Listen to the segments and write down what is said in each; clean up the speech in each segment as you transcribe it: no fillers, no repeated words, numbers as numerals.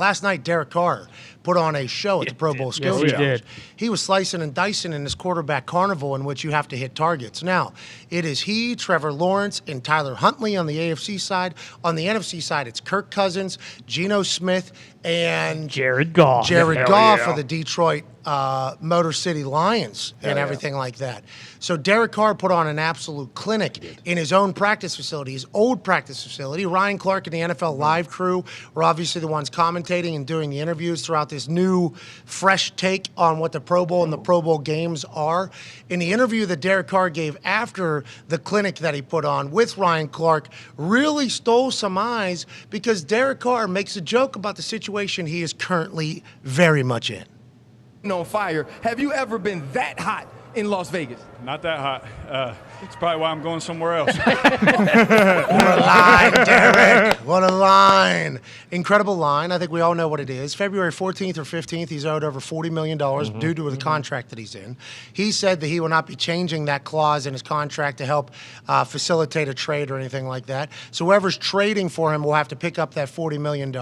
Last night, Derek Carr put on a show at the Pro Bowl Skills Challenge. He was slicing and dicing in this quarterback carnival in which you have to hit targets. Now, it is he, Trevor Lawrence, and Tyler Huntley on the AFC side. On the NFC side, it's Kirk Cousins, Geno Smith, and Jared Goff. Jared Goff of the Detroit Motor City Lions and everything like that. So Derek Carr put on an absolute clinic in his own practice facility, his old practice facility. Ryan Clark and the NFL Live crew were obviously the ones commentating and doing the interviews throughout this new, fresh take on what the Pro Bowl and the Pro Bowl games are. In the interview that Derek Carr gave after the clinic that he put on with Ryan Clark really stole some eyes because Derek Carr makes a joke about the situation he is currently very much in. On fire. Have you ever been that hot in Las Vegas? Not that hot. It's probably why I'm going somewhere else. What a line, Derek. What a line. Incredible line. I think we all know what it is. February 14th or 15th, he's owed over $40 million due to the contract that he's in. He said that he will not be changing that clause in his contract to help facilitate a trade or anything like that. So whoever's trading for him will have to pick up that $40 million.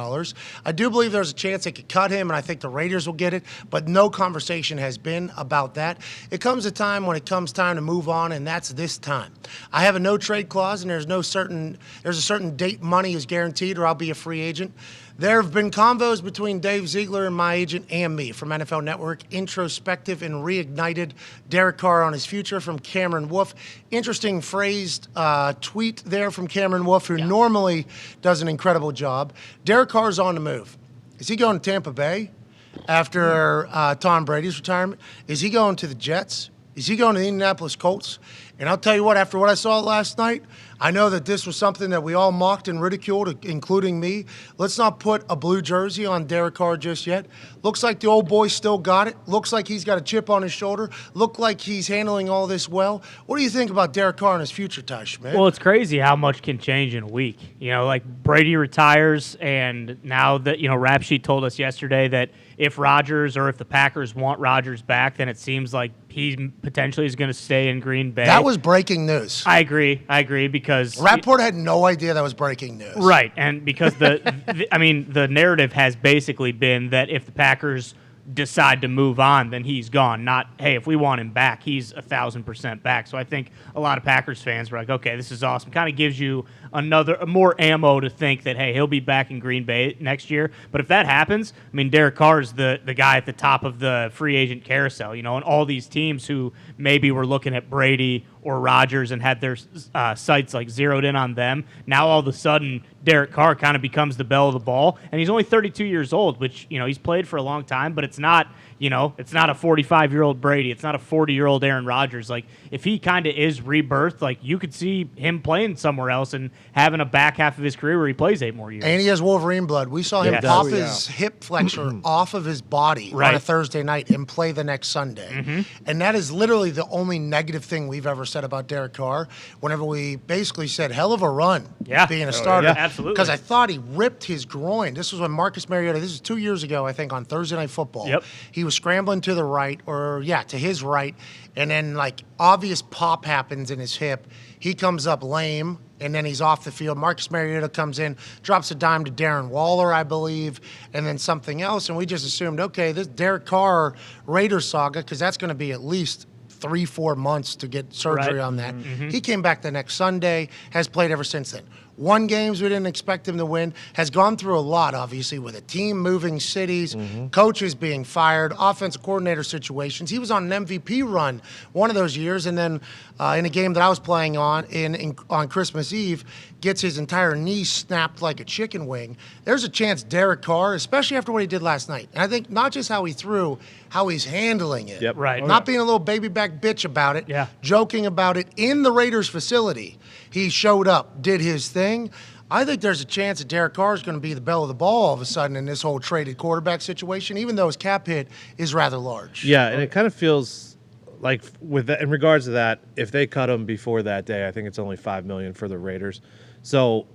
I do believe there's a chance they could cut him, and I think the Raiders will get it, but no conversation has been about that. It comes a time when it comes time to move on, and that's this time. I have a no trade clause, and there's a certain date money is guaranteed, or I'll be a free agent. There have been convos between Dave Ziegler and my agent and me from NFL Network, introspective and reignited Derek Carr on his future from Cameron Wolf. Interesting phrased tweet there from Cameron Wolf, who normally does an incredible job. Derek Carr's on the move. Is he going to Tampa Bay after Tom Brady's retirement? Is he going to the Jets? Is he going to the Indianapolis Colts? And I'll tell you what, after what I saw last night, I know that this was something that we all mocked and ridiculed, including me. Let's not put a blue jersey on Derek Carr just yet. Looks like the old boy still got it. Looks like he's got a chip on his shoulder. Look like he's handling all this well. What do you think about Derek Carr and his future, Ty Schmidt? Well, it's crazy how much can change in a week. You know, like Brady retires, and now that, Rap Sheet told us yesterday that if Rodgers or if the Packers want Rodgers back, then it seems like he potentially is going to stay in Green Bay. That was breaking news. I agree, because Rappaport had no idea that was breaking news. Right, and because the narrative has basically been that if the Packers decide to move on, then he's gone. Not, hey, if we want him back, he's 1,000% back. So I think a lot of Packers fans were like, okay, this is awesome. Kind of gives you more ammo to think that, hey, he'll be back in Green Bay next year. But if that happens, I mean, Derek Carr is the guy at the top of the free agent carousel, and all these teams who maybe were looking at Brady or Rodgers and had their sights like zeroed in on them. Now all of a sudden, Derek Carr kind of becomes the belle of the ball, and he's only 32 years old, which he's played for a long time, but it's not it's not a 45-year-old Brady, it's not a 40-year-old Aaron Rodgers. Like if he kind of is rebirthed, like you could see him playing somewhere else and having a back half of his career where he plays 8 more years. And he has Wolverine blood. We saw him pop his hip flexor off of his body on a Thursday night and play the next Sunday. And that is literally the only negative thing we've ever said about Derek Carr. Whenever we basically said, hell of a run being a starter. Absolutely. Because I thought he ripped his groin. This was when Marcus Mariota, this is 2 years ago, I think, on Thursday Night Football. He was scrambling to the right, to his right, and then like obvious pop happens in his hip. He comes up lame, and then he's off the field. Marcus Mariota comes in, drops a dime to Darren Waller, I believe, and then something else, and we just assumed, okay, this Derek Carr Raiders saga, because that's going to be at least 3-4 months to get surgery on that. He came back the next Sunday, has played ever since then. Won games we didn't expect him to win, has gone through a lot, obviously, with a team moving cities, coaches being fired, offensive coordinator situations. He was on an MVP run one of those years, and then in a game that I was playing on on Christmas Eve, gets his entire knee snapped like a chicken wing. There's a chance Derek Carr, especially after what he did last night, and I think not just how he threw, how he's handling it. Not being a little baby back bitch about it, joking about it in the Raiders facility. He showed up, did his thing. I think there's a chance that Derek Carr is going to be the belle of the ball all of a sudden in this whole traded quarterback situation, even though his cap hit is rather large. Yeah, and it kind of feels like with that, in regards to that, if they cut him before that day, I think it's only $5 million for the Raiders. So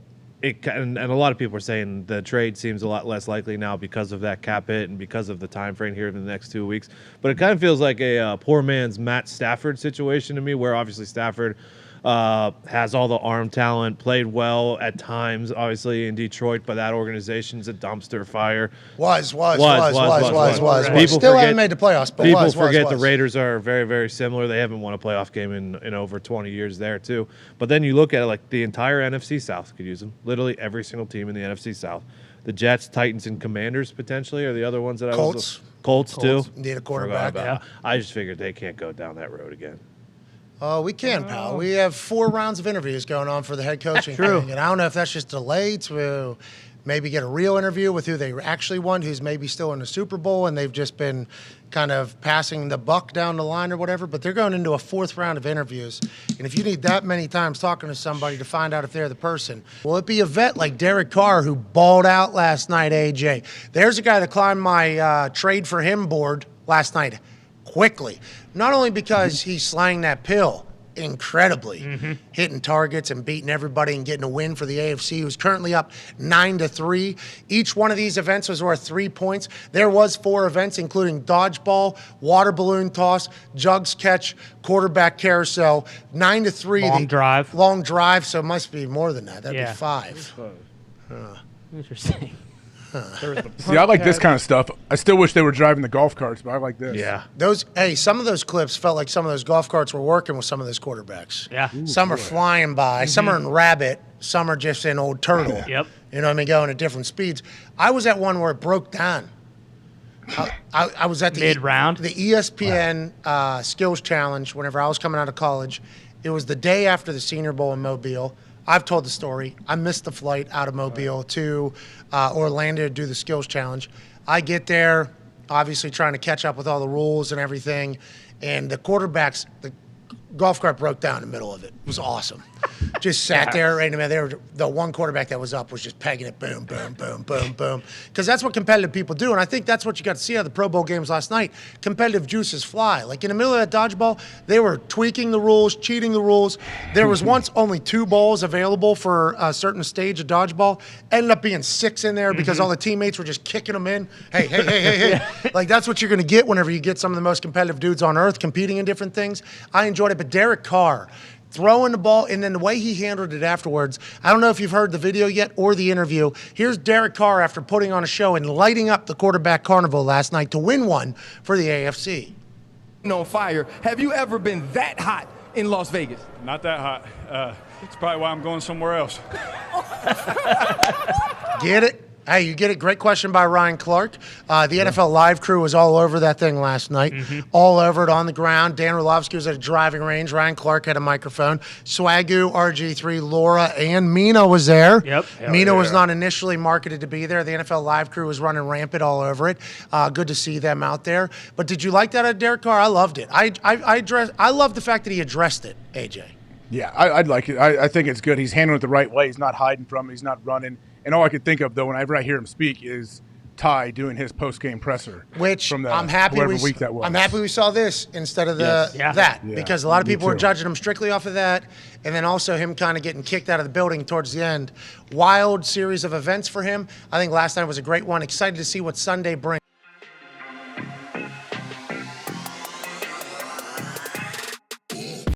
and a lot of people are saying the trade seems a lot less likely now because of that cap hit and because of the time frame here in the next 2 weeks. But it kind of feels like a poor man's Matt Stafford situation to me, where obviously Stafford has all the arm talent, played well at times, obviously in Detroit, but that organization's a dumpster fire. Was. People Still haven't made the playoffs, but people was. the Raiders are very, very similar. They haven't won a playoff game in over 20 years there, too. But then you look at it, like the entire NFC South could use them. Literally every single team in the NFC South. The Jets, Titans, and Commanders potentially are the other ones that I was. Colts too. Need a quarterback. Yeah. I just figured they can't go down that road again. Oh, we can, pal. We have 4 rounds of interviews going on for the head coaching thing. And I don't know if that's just delayed to maybe get a real interview with who they actually won, who's maybe still in the Super Bowl, and they've just been kind of passing the buck down the line or whatever. But they're going into a 4th round of interviews. And if you need that many times talking to somebody to find out if they're the person, will it be a vet like Derek Carr who balled out last night, AJ? There's a guy that climbed my trade for him board last night quickly. Not only because he slang that pill incredibly, hitting targets and beating everybody and getting a win for the AFC, who's currently up 9-3. Each one of these events was worth 3 points. There was 4 events, including dodgeball, water balloon toss, jugs catch, quarterback carousel. 9-3. Long drive, so it must be more than that. That'd be 5. Interesting. See, I like this kind of stuff. I still wish they were driving the golf carts, but I like this. Yeah. Some of those clips felt like some of those golf carts were working with some of those quarterbacks. Yeah. Some are flying by, some are in rabbit, some are just in old turtle. Yep. You know what I mean? Going at different speeds. I was at one where it broke down. I was at the mid-round? The ESPN Skills Challenge whenever I was coming out of college. It was the day after the Senior Bowl in Mobile. I've told the story. I missed the flight out of Mobile to Orlando to do the Skills Challenge. I get there, obviously trying to catch up with all the rules and everything, and the quarterbacks, the golf cart broke down in the middle of it. It was awesome. Just sat there, right in the middle. The one quarterback that was up was just pegging it, boom, boom, boom, boom, boom. Because that's what competitive people do, and I think that's what you got to see out of the Pro Bowl games last night. Competitive juices fly. Like in the middle of that dodgeball, they were tweaking the rules, cheating the rules. There was once only 2 balls available for a certain stage of dodgeball. Ended up being 6 in there because all the teammates were just kicking them in. Hey. Like that's what you're going to get whenever you get some of the most competitive dudes on earth competing in different things. I enjoyed it, but Derek Carr, throwing the ball, and then the way he handled it afterwards. I don't know if you've heard the video yet or the interview. Here's Derek Carr after putting on a show and lighting up the quarterback carnival last night to win one for the AFC. On fire. Have you ever been that hot in Las Vegas? Not that hot. It's probably why I'm going somewhere else. Get it? Hey, you get it. Great question by Ryan Clark. The NFL Live crew was all over that thing last night, all over it on the ground. Dan Orlovsky was at a driving range. Ryan Clark had a microphone. Swagoo, RG3, Laura, and Mina was there. Yep. Mina was not initially marketed to be there. The NFL Live crew was running rampant all over it. Good to see them out there. But did you like that at Derek Carr? I loved it. I love the fact that he addressed it, AJ. Yeah, I'd like it. I think it's good. He's handling it the right way. He's not hiding from it. He's not running. And all I could think of, though, whenever I hear him speak, is Ty doing his post-game presser. Which from the, I'm happy week that was. I'm happy we saw this instead of because a lot of people were judging him strictly off of that, and then also him kind of getting kicked out of the building towards the end. Wild series of events for him. I think last night was a great one. Excited to see what Sunday brings.